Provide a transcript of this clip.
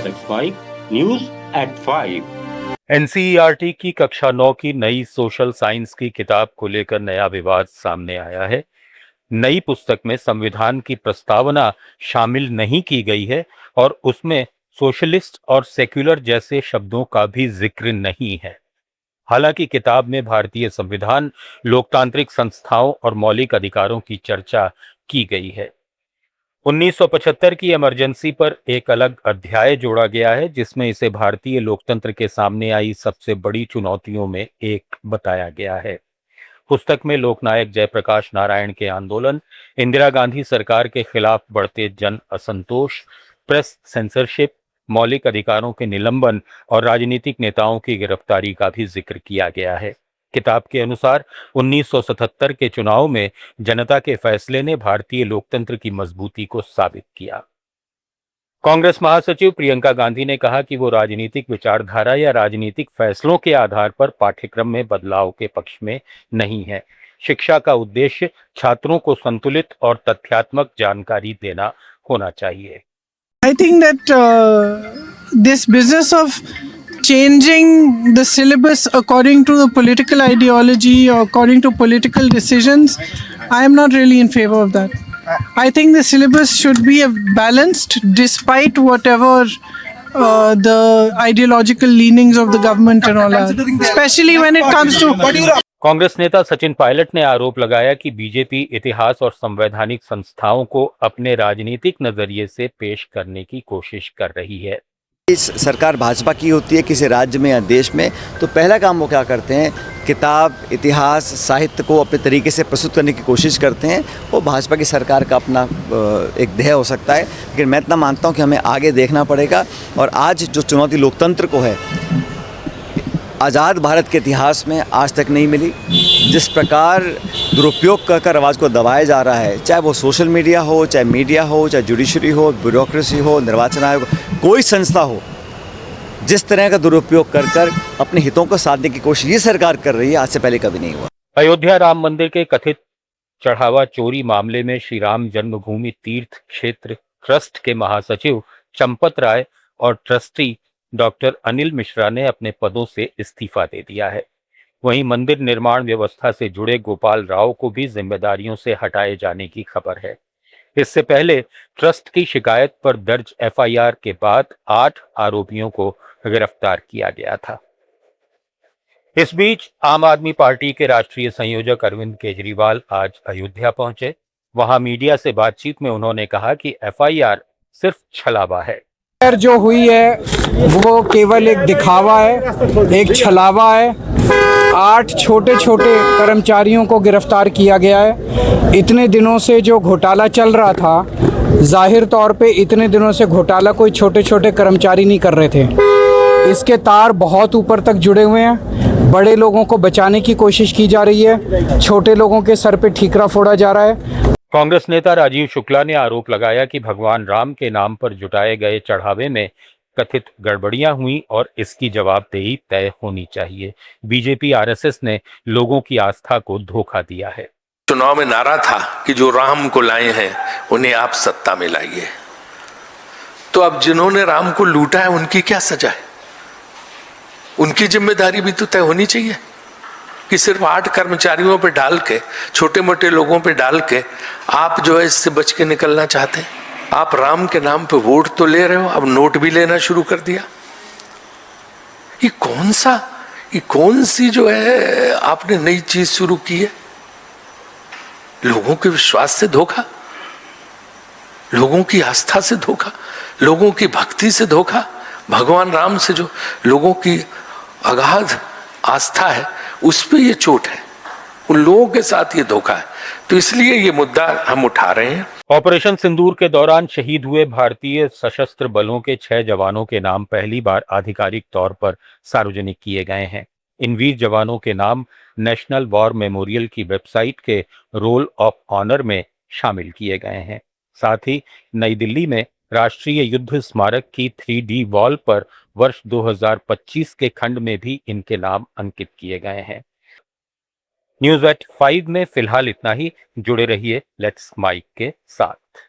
Let's make news at 5। NCERT की कक्षा 9 की नई सोशल साइंस की किताब को लेकर नया विवाद सामने आया है। नई पुस्तक में संविधान की प्रस्तावना शामिल नहीं की गई है और उसमें सोशलिस्ट और सेक्युलर जैसे शब्दों का भी जिक्र नहीं है। हालांकि किताब में भारतीय संविधान, लोकतांत्रिक संस्थाओं और मौलिक अधिकारों की चर्चा की गई है। 1975 की इमरजेंसी पर एक अलग अध्याय जोड़ा गया है, जिसमें इसे भारतीय लोकतंत्र के सामने आई सबसे बड़ी चुनौतियों में एक बताया गया है। पुस्तक में लोकनायक जयप्रकाश नारायण के आंदोलन, इंदिरा गांधी सरकार के खिलाफ बढ़ते जन असंतोष, प्रेस सेंसरशिप, मौलिक अधिकारों के निलंबन और राजनीतिक नेताओं की गिरफ्तारी का भी जिक्र किया गया है। किताब के अनुसार 1977 के चुनाव में जनता के फैसले ने भारतीय लोकतंत्र की मजबूती को साबित किया। कांग्रेस महासचिव प्रियंका गांधी ने कहा कि वो राजनीतिक विचारधारा या राजनीतिक फैसलों के आधार पर पाठ्यक्रम में बदलाव के पक्ष में नहीं है। शिक्षा का उद्देश्य छात्रों को संतुलित और तथ्यात्मक जानकारी देना होना चाहिए। I think that this business of changing the syllabus according to the political ideology or according to political decisions, I am not really in favor of that. I think the syllabus should be balanced despite whatever the ideological leanings of the government and all that, especially when it comes to... Congress नेता सचिन पायलट ने आरोप लगाया कि BJP इतिहास और संवैधानिक संस्थाओं को अपने राजनीतिक नजरिए से पेश करने की कोशिश कर रही है। इस सरकार भाजपा की होती है किसी राज्य में या देश में, तो पहला काम वो क्या करते हैं, किताब, इतिहास, साहित्य को अपने तरीके से प्रस्तुत करने की कोशिश करते हैं। वो भाजपा की सरकार का अपना एक ध्येय हो सकता है, लेकिन मैं इतना मानता हूँ कि हमें आगे देखना पड़ेगा। और आज जो चुनौती लोकतंत्र को है, आज़ाद भारत के इतिहास में आज तक नहीं मिली। जिस प्रकार दुरुपयोग कर आवाज़ को दबाया जा रहा है, चाहे वो सोशल मीडिया हो, चाहे मीडिया हो, चाहे जुडिशरी हो, ब्यूरोक्रेसी हो, निर्वाचन आयोग, कोई संस्था हो, जिस तरह का दुरुपयोग कर अपने हितों को साधने की कोशिश ये सरकार कर रही है, आज से पहले कभी नहीं हुआ। अयोध्या राम मंदिर के कथित चढ़ावा चोरी मामले में श्री राम जन्मभूमि तीर्थ क्षेत्र ट्रस्ट के महासचिव चंपत राय और ट्रस्टी डॉक्टर अनिल मिश्रा ने अपने पदों से इस्तीफा दे दिया है। वहीं मंदिर निर्माण व्यवस्था से जुड़े गोपाल राव को भी जिम्मेदारियों से हटाए जाने की खबर है। इससे पहले ट्रस्ट की शिकायत पर दर्ज एफआईआर के बाद 8 आरोपियों को गिरफ्तार किया गया था। इस बीच आम आदमी पार्टी के राष्ट्रीय संयोजक अरविंद केजरीवाल आज अयोध्या पहुंचे। वहां मीडिया से बातचीत में उन्होंने कहा कि एफआईआर सिर्फ छलावा है। जो हुई है वो केवल एक दिखावा है, एक छलावा है। 8 छोटे छोटे कर्मचारियों को गिरफ्तार किया गया है। इतने दिनों से जो घोटाला चल रहा था, जाहिर तौर पे इतने दिनों से घोटाला कोई छोटे छोटे कर्मचारी नहीं कर रहे थे। इसके तार बहुत ऊपर तक जुड़े हुए हैं। बड़े लोगों को बचाने की कोशिश की जा रही है, छोटे लोगों के सर पे ठीकरा फोड़ा जा रहा है। कांग्रेस नेता राजीव शुक्ला ने आरोप लगाया कि भगवान राम के नाम पर जुटाए गए चढ़ावे में कथित गड़बड़ियां हुई और इसकी जवाबदेही तय होनी चाहिए। बीजेपी आरएसएस ने लोगों की आस्था को धोखा दिया है। चुनाव में नारा था कि जो राम को लाए हैं उन्हें आप सत्ता में लाइए। तो अब जिन्होंने राम को लूटा है उनकी क्या सजा है? उनकी जिम्मेदारी भी तो तय होनी चाहिए कि सिर्फ 8 कर्मचारियों पे डाल के, छोटे मोटे लोगों पे डाल के आप जो है इससे बच के निकलना चाहते हैं। आप राम के नाम पे वोट तो ले रहे हो, अब नोट भी लेना शुरू कर दिया। ये कौन सी जो है आपने नई चीज शुरू की है? लोगों के विश्वास से धोखा, लोगों की आस्था से धोखा, लोगों की भक्ति से धोखा। भगवान राम से जो लोगों की अगाध आस्था है उस पे ये चोट है, उन लोगों के साथ ये धोखा है। तो इसलिए ये मुद्दा हम उठा रहे हैं। ऑपरेशन सिंदूर के दौरान शहीद हुए भारतीय सशस्त्र बलों के 6 जवानों के नाम पहली बार आधिकारिक तौर पर सार्वजनिक किए गए हैं। इन वीर जवानों के नाम नेशनल वॉर मेमोरियल की वेबसाइट के रोल ऑफ ऑनर में शामिल किए गए हैं। साथ ही नई दिल्ली में राष्ट्रीय युद्ध स्मारक की 3D वॉल पर वर्ष 2025 के खंड में भी इनके नाम अंकित किए गए हैं। न्यूज़ एट 5 में फिलहाल इतना ही। जुड़े रहिए लेट्स माइक के साथ।